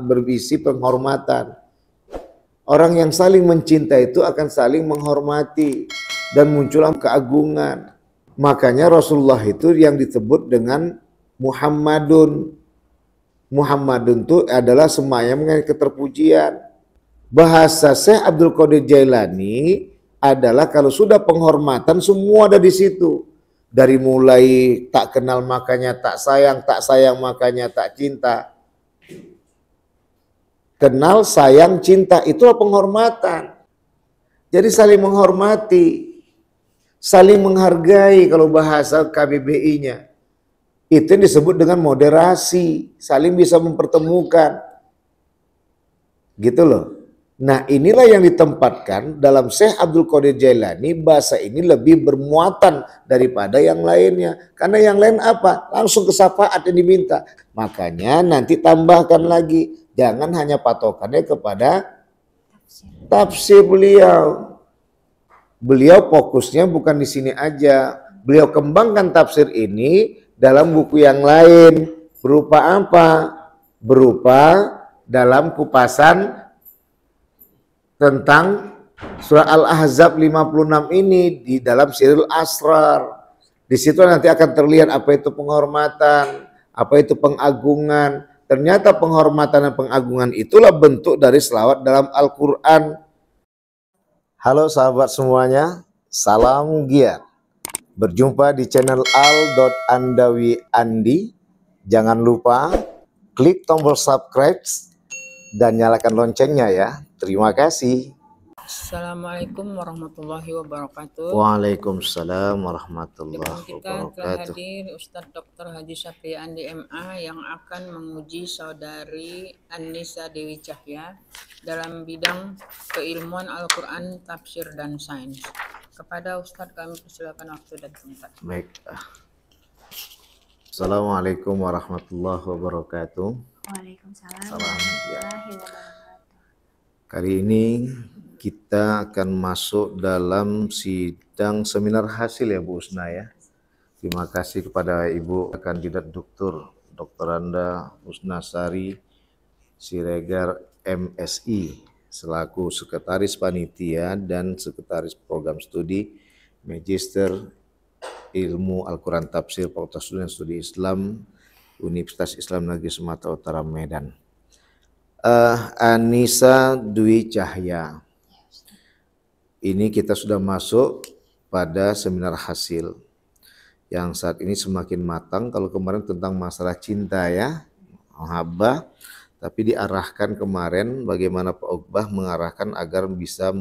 berisi penghormatan. Orang yang saling mencinta itu akan saling menghormati dan muncullah keagungan. Makanya Rasulullah itu yang disebut dengan Muhammadun. Muhammadun itu adalah semayam mengenai keterpujian. Bahasa Syekh Abdul Qadir Jailani adalah kalau sudah penghormatan semua ada di situ. Dari mulai tak kenal makanya tak sayang makanya tak cinta. Kenal, sayang, cinta, itulah penghormatan. Jadi saling menghormati, saling menghargai kalau bahasa KBBI-nya. Itu yang disebut dengan moderasi, saling bisa mempertemukan. Gitu loh. Nah inilah yang ditempatkan dalam Syekh Abdul Qadir Jailani, bahasa ini lebih bermuatan daripada yang lainnya. Karena yang lain apa? Langsung kesafaat yang diminta. Makanya nanti tambahkan lagi. Jangan hanya patokannya kepada tafsir beliau. Beliau fokusnya bukan di sini aja. Beliau kembangkan tafsir ini dalam buku yang lain. Berupa apa? Berupa dalam kupasan tentang surah Al-Ahzab 56 ini di dalam Sirrul Asrar. Di situ nanti akan terlihat apa itu penghormatan, apa itu pengagungan. Ternyata penghormatan dan pengagungan itulah bentuk dari selawat dalam Al-Quran. Halo sahabat semuanya, salam giat. Berjumpa di channel Al.Andawi Andi. Jangan lupa klik tombol subscribe dan nyalakan loncengnya ya. Terima kasih. Assalamualaikum warahmatullahi wabarakatuh. Waalaikumsalam warahmatullahi Depan kita telah wabarakatuh. hadir Ustadz Dr. Haji Syafri Andi MA yang akan menguji saudari Annisa Dewi Cahya dalam bidang keilmuan Al-Quran, tafsir, dan sains. Kepada Ustadz kami persilakan waktu dan tempat. Baik. Assalamualaikum warahmatullahi wabarakatuh. Waalaikumsalam Salam. warahmatullahi wabarakatuh. Kali ini kita akan masuk dalam sidang seminar hasil ya Bu Husna ya. Terima kasih kepada Ibu Kandidat Doktoranda Husna Sari Siregar MSI selaku Sekretaris Panitia dan Sekretaris Program Studi Magister Ilmu Al-Quran Tafsir Fakultas Studi Islam Universitas Islam Negeri Sumatera Utara Medan. Annisa Dwi Cahya. Ini kita sudah masuk pada seminar hasil yang saat ini semakin matang. Kalau kemarin tentang masalah cinta ya, mahabbah, tapi diarahkan kemarin bagaimana Pak Uqbah mengarahkan agar bisa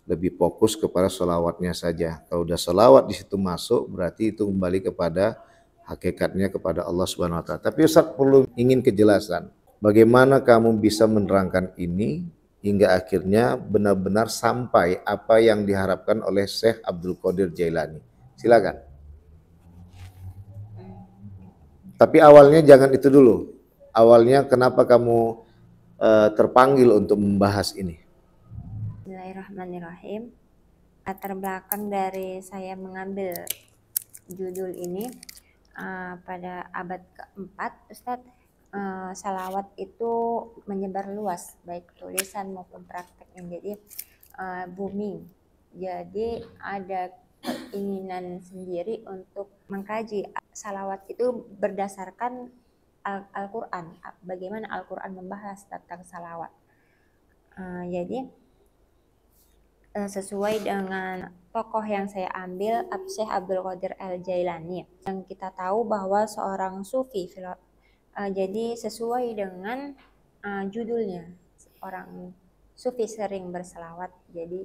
lebih fokus kepada sholawatnya saja. Kalau udah sholawat di situ masuk, berarti itu kembali kepada hakikatnya kepada Allah Subhanahu Wa Taala. Tapi Ustaz perlu ingin kejelasan. Bagaimana kamu bisa menerangkan ini hingga akhirnya benar-benar sampai apa yang diharapkan oleh Syekh Abdul Qadir Jailani. Silakan. Tapi awalnya jangan itu dulu. Awalnya kenapa kamu terpanggil untuk membahas ini? Bismillahirrahmanirrahim. Latar belakang dari saya mengambil judul ini pada abad keempat, Ustadz, salawat itu menyebar luas baik tulisan maupun prakteknya, jadi booming. Jadi ada keinginan sendiri untuk mengkaji salawat itu berdasarkan Al-Quran, bagaimana Al-Quran membahas tentang salawat. Jadi sesuai dengan tokoh yang saya ambil, Syekh Abdul Qadir Al-Jailani, yang kita tahu bahwa seorang sufi. Jadi sesuai dengan judulnya, orang sufi sering berselawat. Jadi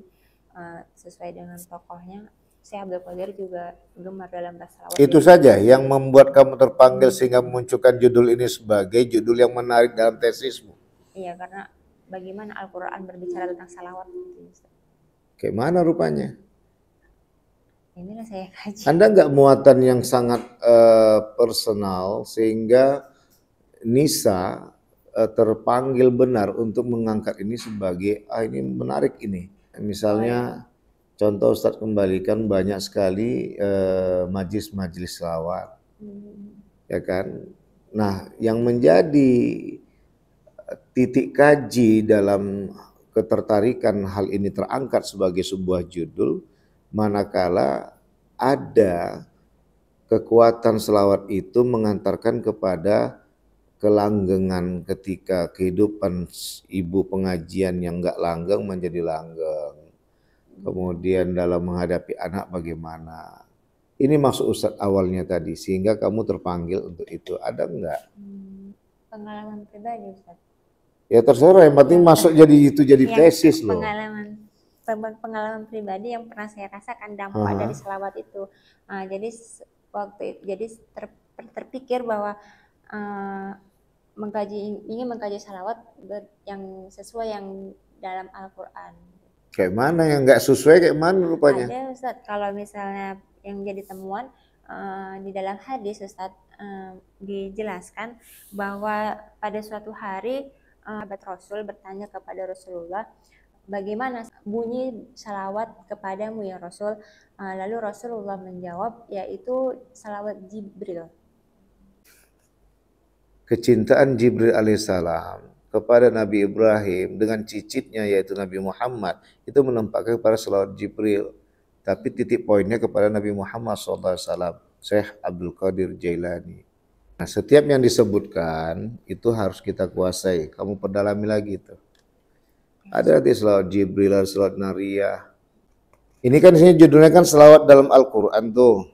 sesuai dengan tokohnya, Syekh Abdul Qadir juga gemar dalam berselawat. Itu saja yang membuat kamu terpanggil sehingga memunculkan judul ini sebagai judul yang menarik dalam tesismu. Iya, karena bagaimana Al-Quran berbicara tentang salawat. Kayak mana rupanya? Inilah saya kaji. Anda nggak muatan yang sangat personal sehingga Nisa terpanggil benar untuk mengangkat ini sebagai ini menarik ini. Misalnya contoh Ustadz kembalikan banyak sekali majelis-majelis selawat, ya kan. Nah yang menjadi titik kaji dalam ketertarikan hal ini terangkat sebagai sebuah judul, manakala ada kekuatan selawat itu mengantarkan kepada kelanggengan ketika kehidupan ibu pengajian yang enggak langgeng menjadi langgeng. Kemudian dalam menghadapi anak bagaimana. Ini maksud Ustadz awalnya tadi, sehingga kamu terpanggil untuk itu. Ada enggak? Pengalaman pribadi, Ustaz. Ya terserah, yang penting masuk jadi itu jadi tesis loh. Pengalaman pribadi yang pernah saya rasakan dampak dari selawat itu. Jadi terpikir bahwa ingin mengkaji selawat yang sesuai yang dalam Al-Quran. Kayak mana yang nggak sesuai, kayak mana rupanya? Ada Ustaz, kalau misalnya yang jadi temuan di dalam hadis Ustaz, dijelaskan bahwa pada suatu hari sahabat Rasul bertanya kepada Rasulullah, bagaimana bunyi salawat kepadamu ya Rasul? Lalu Rasulullah menjawab, yaitu salawat Jibril. Kecintaan Jibril alaihissalam kepada Nabi Ibrahim dengan cicitnya yaitu Nabi Muhammad itu menempatkan kepada salawat Jibril. Tapi titik poinnya kepada Nabi Muhammad SAW, Syekh Abdul Qadir Jailani. Nah, setiap yang disebutkan itu harus kita kuasai. Kamu perdalami lagi itu. Ada nanti selawat Jibril, selawat Nariyah. Ini kan sini judulnya kan selawat dalam Al-Quran tuh.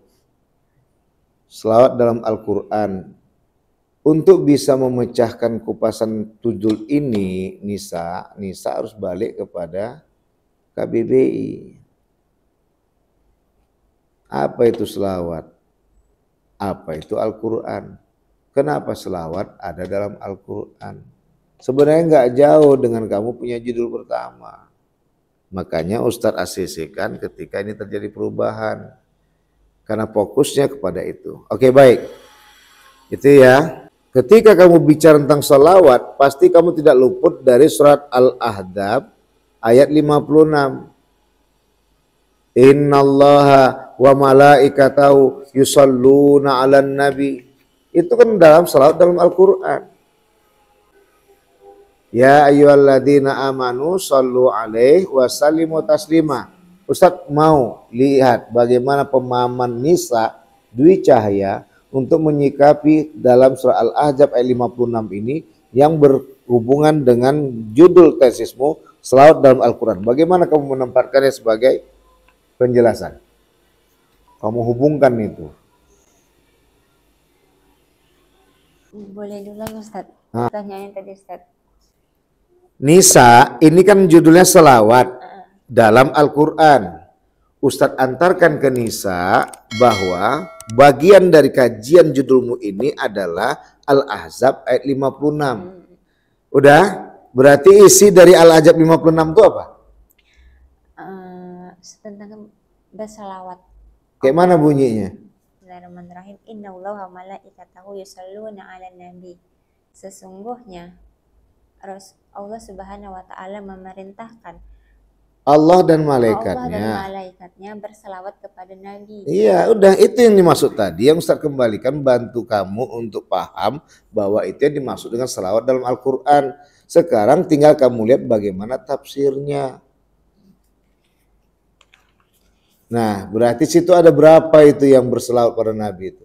Selawat dalam Al-Quran. Untuk bisa memecahkan kupasan tujul ini, Nisa harus balik kepada KBBI. Apa itu selawat? Apa itu Al-Quran? Kenapa selawat ada dalam Al-Quran? Sebenarnya nggak jauh dengan kamu punya judul pertama. Makanya Ustadz asisikan ketika ini terjadi perubahan. Karena fokusnya kepada itu. Oke, baik. Itu ya. Ketika kamu bicara tentang selawat, pasti kamu tidak luput dari surat Al-Ahzab ayat 56. Innallaha wa malaikatahu yusalluna 'alan nabi. Itu kan dalam salawat dalam Al-Qur'an. Ya ayyuhalladzina amanu sallu 'alaihi wa sallimu taslima. Ustaz mau lihat bagaimana pemahaman Nisa Dwi Cahya untuk menyikapi dalam surah Al-Ahzab ayat 56 ini yang berhubungan dengan judul tesismu selawat dalam Al-Qur'an. Bagaimana kamu menempatkannya sebagai penjelasan? Kamu hubungkan itu. Boleh dulu Ustaz. Pertanyaan tadi Ustaz. Nisa ini kan judulnya selawat dalam Al-Quran. Ustadz antarkan ke Nisa bahwa bagian dari kajian judulmu ini adalah Al-Ahzab ayat 56. Udah? Berarti isi dari Al-Ahzab 56 itu apa? Tentang bersalawat. Kayak mana bunyinya? Bismillahirrahmanirrahim. Innallaha wa malaikatahu yusalluna 'alan nabi. Sesungguhnya Allah Subhanahu wa taala memerintahkan Allah dan malaikatnya berselawat kepada Nabi. Iya, udah itu yang dimaksud tadi. Yang Ustaz kembalikan bantu kamu untuk paham bahwa itu yang dimaksud dengan selawat dalam Al-Quran. Sekarang tinggal kamu lihat bagaimana tafsirnya. Nah, berarti situ ada berapa itu yang berselawat pada Nabi itu?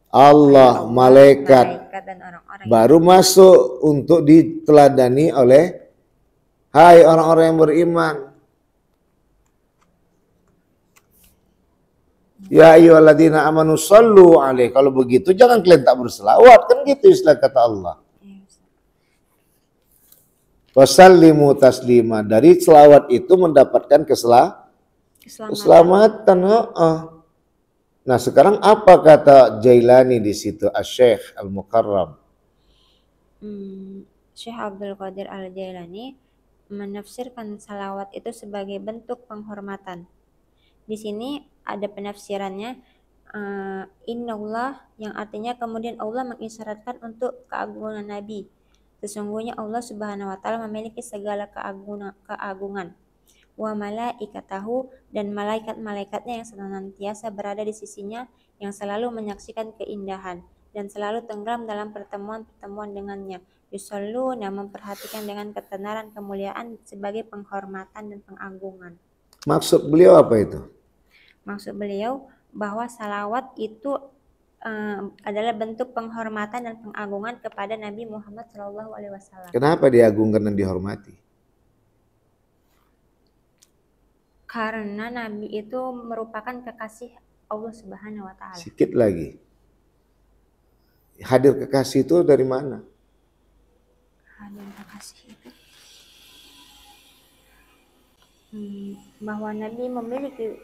Allah, malaikat dan orang-orang baru masuk untuk diteladani oleh hai orang-orang yang beriman. Ya ayyuhalladzina amanu sallu alaihi. Kalau begitu jangan kalian tak berselawat, kan gitu istilah kata Allah. Wasallimu taslima. Dari selawat itu mendapatkan keselamatan. Nah, sekarang apa kata Jailani di situ, Asy-Syaikh Al-Mukarram? Syekh Abdul Qadir Al-Jailani menafsirkan salawat itu sebagai bentuk penghormatan. Di sini ada penafsirannya, innallah, yang artinya kemudian Allah mengisyaratkan untuk keagungan Nabi. Sesungguhnya Allah Subhanahu wa taala memiliki segala keagungan. Wa malaikatahu, dan malaikat-malaikatnya yang senantiasa berada di sisinya, yang selalu menyaksikan keindahan dan selalu tenggelam dalam pertemuan-pertemuan dengannya. yusalluna, memperhatikan dengan ketenaran kemuliaan sebagai penghormatan dan pengagungan. Maksud beliau apa itu? Maksud beliau bahwa salawat itu adalah bentuk penghormatan dan pengagungan kepada Nabi Muhammad SAW. Kenapa diagungkan dan dihormati? Karena Nabi itu merupakan kekasih Allah Subhanahu wa Ta'ala. Sikit lagi. Hadir kekasih itu dari mana? Hadir kekasih itu bahwa Nabi memiliki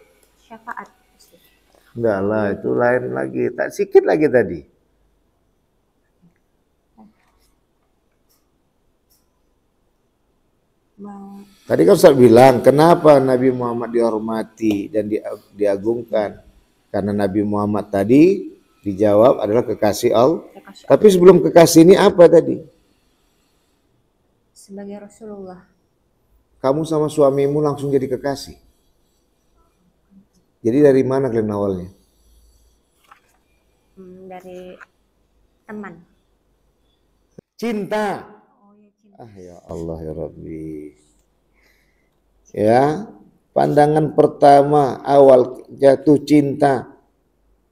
syafaat. Enggak lah, itu lain lagi. Tak sikit lagi tadi. Tadi kan Ustaz bilang, kenapa Nabi Muhammad dihormati dan diagungkan? Karena Nabi Muhammad tadi dijawab adalah kekasih Allah. Tapi sebelum kekasih ini apa tadi? Sebagai Rasulullah. Kamu sama suamimu langsung jadi kekasih. Jadi dari mana kalian awalnya? Dari teman. Cinta. Oh ya, cinta. Ah ya Allah ya Rabbi. Ya, pandangan pertama awal jatuh cinta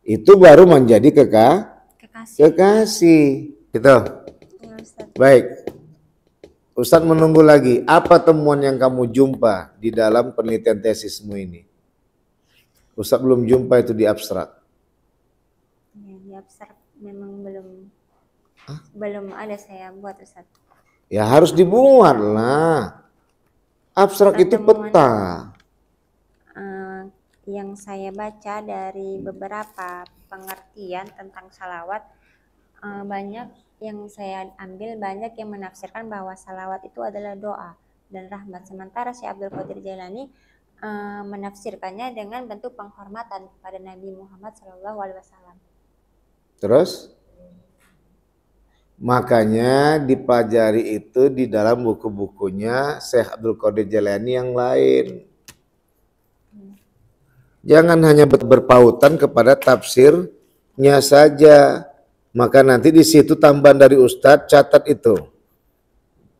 itu baru menjadi kekasih. Gitu. Ya, Ustaz. Baik. Ustaz menunggu lagi. Apa temuan yang kamu jumpa di dalam penelitian tesismu ini? Ustaz belum jumpa itu di abstrak. Ya, di abstrak memang belum ada saya buat, Ustaz. Ya harus dibuat lah. Abstrak itu peta. Yang saya baca dari beberapa pengertian tentang salawat, banyak yang saya ambil, banyak yang menafsirkan bahwa salawat itu adalah doa dan rahmat. Sementara Syekh Abdul Qadir Jailani menafsirkannya dengan bentuk penghormatan kepada Nabi Muhammad SAW. Terus? Makanya dipelajari itu di dalam buku-bukunya Syekh Abdul Qadir Jailani yang lain. Jangan hanya berpautan kepada tafsirnya saja. Maka nanti di situ tambahan dari Ustadz, catat itu.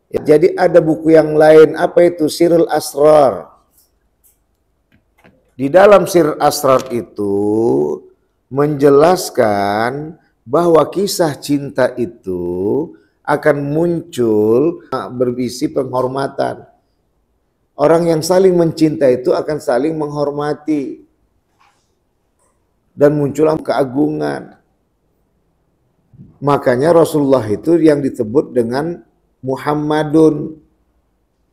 Ya, jadi ada buku yang lain, apa itu? Sirrul Asrar. Di dalam Sirrul Asrar itu menjelaskan bahwa kisah cinta itu akan muncul berisi penghormatan. Orang yang saling mencinta itu akan saling menghormati dan muncullah keagungan. Makanya Rasulullah itu yang disebut dengan Muhammadun.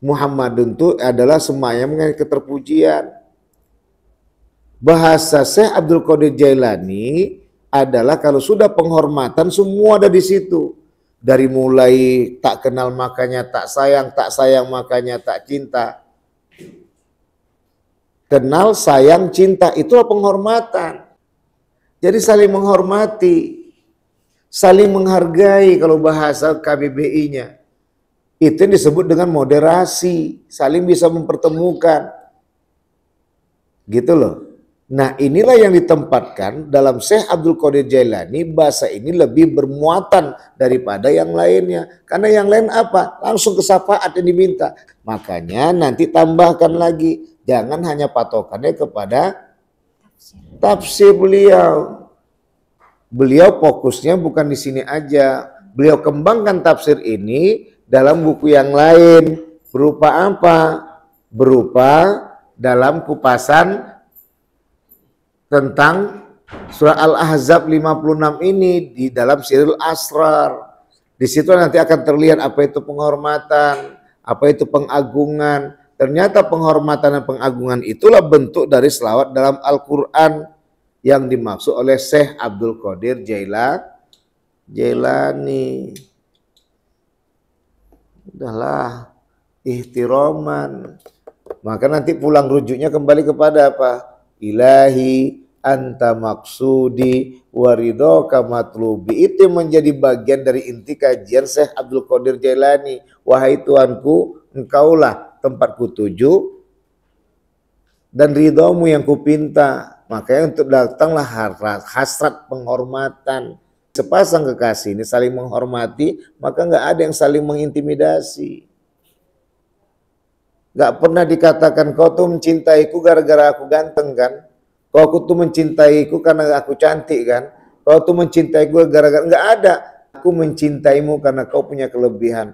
Muhammadun itu adalah semayam dengan keterpujian. Bahasa Syekh Abdul Qadir Jailani adalah kalau sudah penghormatan semua ada di situ. Dari mulai tak kenal makanya tak sayang makanya tak cinta. Kenal, sayang, cinta itulah penghormatan. Jadi saling menghormati, saling menghargai kalau bahasa KBBI-nya. Itu disebut dengan moderasi, saling bisa mempertemukan. Gitu loh. Nah inilah yang ditempatkan dalam Syekh Abdul Qadir Jailani, bahasa ini lebih bermuatan daripada yang lainnya. Karena yang lain apa? Langsung kesafaat yang diminta. Makanya nanti tambahkan lagi, jangan hanya patokannya kepada tafsir beliau. Beliau fokusnya bukan di sini aja. Beliau kembangkan tafsir ini dalam buku yang lain. Berupa apa? Berupa dalam kupasan tentang surah Al-Ahzab 56 ini di dalam Sirrul Asrar. Di situ nanti akan terlihat apa itu penghormatan, apa itu pengagungan. Ternyata penghormatan dan pengagungan itulah bentuk dari selawat dalam Al-Quran yang dimaksud oleh Syekh Abdul Qadir Jailani. Udahlah, ihtiraman. Maka nanti pulang rujuknya kembali kepada apa? Ilahi anta maksudi waridoka matlubi. Itu menjadi bagian dari inti kajian Syekh Abdul Qadir Jailani. Wahai Tuanku, engkaulah tempatku tuju dan ridhomu yang kupinta. Makanya untuk datanglah hasrat penghormatan Sepasang kekasih ini saling menghormati, maka nggak ada yang saling mengintimidasi. Nggak pernah dikatakan kau tuh mencintaiku gara-gara aku ganteng kan? Kau tuh mencintaiku karena aku cantik kan? Kau tuh mencintaiku gara-gara, nggak ada. Aku mencintaimu karena kau punya kelebihan.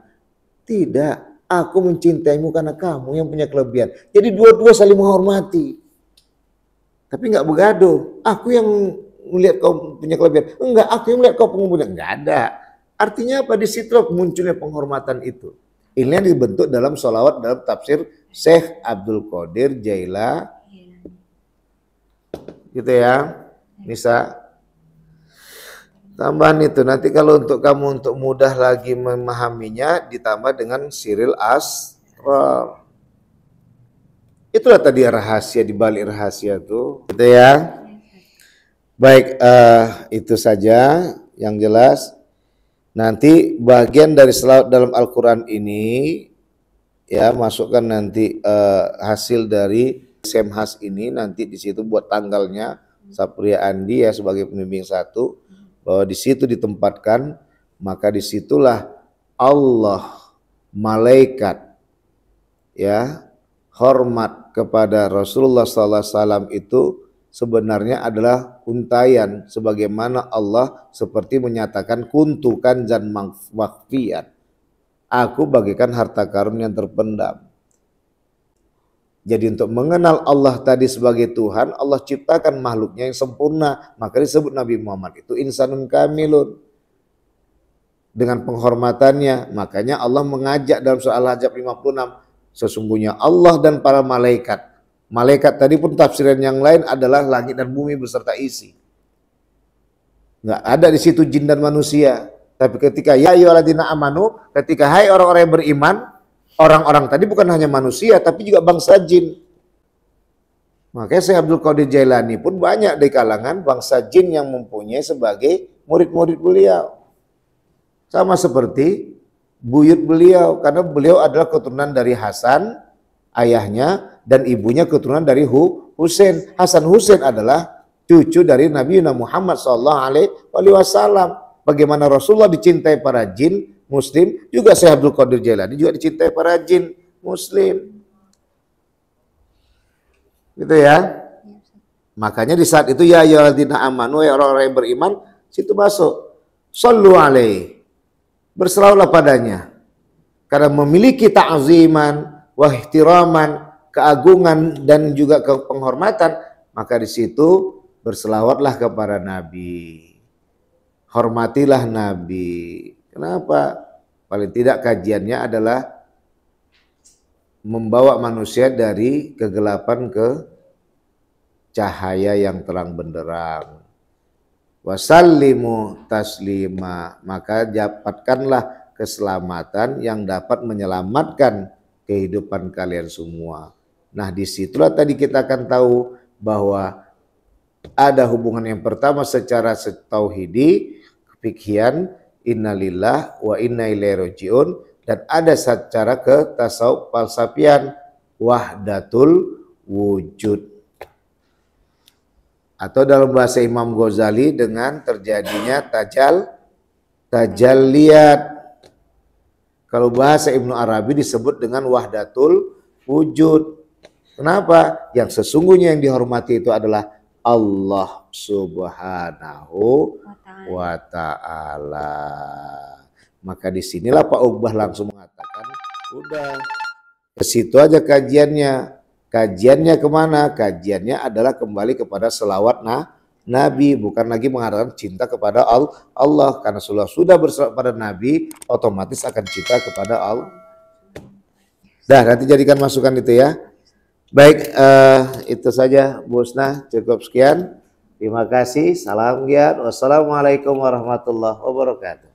Tidak, aku mencintaimu karena kamu yang punya kelebihan. Jadi dua-dua saling menghormati. Tapi nggak begaduh. Aku yang melihat kau punya kelebihan. Enggak, aku yang melihat kau punya. Enggak ada. Artinya apa? Di situ munculnya penghormatan itu. Ini yang dibentuk dalam sholawat dalam tafsir Syekh Abdul Qadir Jailani. Gitu ya, Nisa. Tambahan itu nanti kalau untuk kamu untuk mudah lagi memahaminya ditambah dengan siril asrar. Itulah tadi rahasia di balik rahasia itu, gitu ya. Baik, itu saja yang jelas. Nanti bagian dari selawat dalam Al-Quran ini ya masukkan nanti hasil dari Semhas ini nanti di situ buat tanggalnya Sapria Andi ya sebagai pembimbing satu, bahwa di situ ditempatkan, maka disitulah Allah, malaikat ya hormat kepada Rasulullah SAW itu sebenarnya adalah untayan, sebagaimana Allah seperti menyatakan kuntu kanzan makhfiyan, aku bagaikan harta karun yang terpendam. Jadi untuk mengenal Allah tadi sebagai Tuhan, Allah ciptakan makhluknya yang sempurna, maka disebut Nabi Muhammad itu insanun kamilun. Dengan penghormatannya, makanya Allah mengajak dalam surah Al-Ahzab 56, sesungguhnya Allah dan para malaikat. Malaikat tadi pun tafsiran yang lain adalah langit dan bumi beserta isi. Nggak ada di situ jin dan manusia. Tapi ketika ya ayyuhalladzina amanu, ketika hai orang-orang yang beriman, orang-orang tadi bukan hanya manusia tapi juga bangsa jin. Makanya Syekh Abdul Qadir Jailani pun banyak di kalangan bangsa jin yang mempunyai sebagai murid-murid beliau. Sama seperti buyut beliau, karena beliau adalah keturunan dari Hasan, ayahnya, dan ibunya keturunan dari Husain. Hasan Husain adalah cucu dari Nabi Muhammad SAW. Bagaimana Rasulullah dicintai para jin Muslim, juga Syekh Abdul Qadir Jailani juga dicintai para jin Muslim. Gitu ya. Makanya di saat itu ya ayyuhalladzina amanu, ya orang-orang yang beriman, situ masuk. Shallu alaihi, berselawatlah padanya, karena memiliki ta'ziman wa ihtiraman, keagungan dan juga penghormatan, maka di situ berselawatlah kepada Nabi, hormatilah Nabi. Kenapa? Paling tidak kajiannya adalah membawa manusia dari kegelapan ke cahaya yang terang benderang. Wasallimu taslima, maka dapatkanlah keselamatan yang dapat menyelamatkan kehidupan kalian semua. Nah, disitulah tadi kita akan tahu bahwa ada hubungan yang pertama secara tauhidi, fikhian, innalillah wa inna ilaihi rajiun, dan ada secara ke tasawuf falsafian, wahdatul wujud. Atau dalam bahasa Imam Ghazali dengan terjadinya tajalliyat. Kalau bahasa Ibnu Arabi disebut dengan wahdatul wujud. Kenapa? Yang sesungguhnya yang dihormati itu adalah Allah Subhanahu wa ta'ala. Maka disinilah Pak Uqbah langsung mengatakan, udah ke situ aja kajiannya. Kajiannya kemana? Kajiannya adalah kembali kepada selawat Nabi, bukan lagi mengharapkan cinta kepada Allah. Karena sudah berselawat pada Nabi, otomatis akan cinta kepada Allah. Dah, nanti jadikan masukan itu ya. Baik, itu saja Bu Husna, cukup sekian. Terima kasih. Salam giat. Wassalamualaikum warahmatullahi wabarakatuh.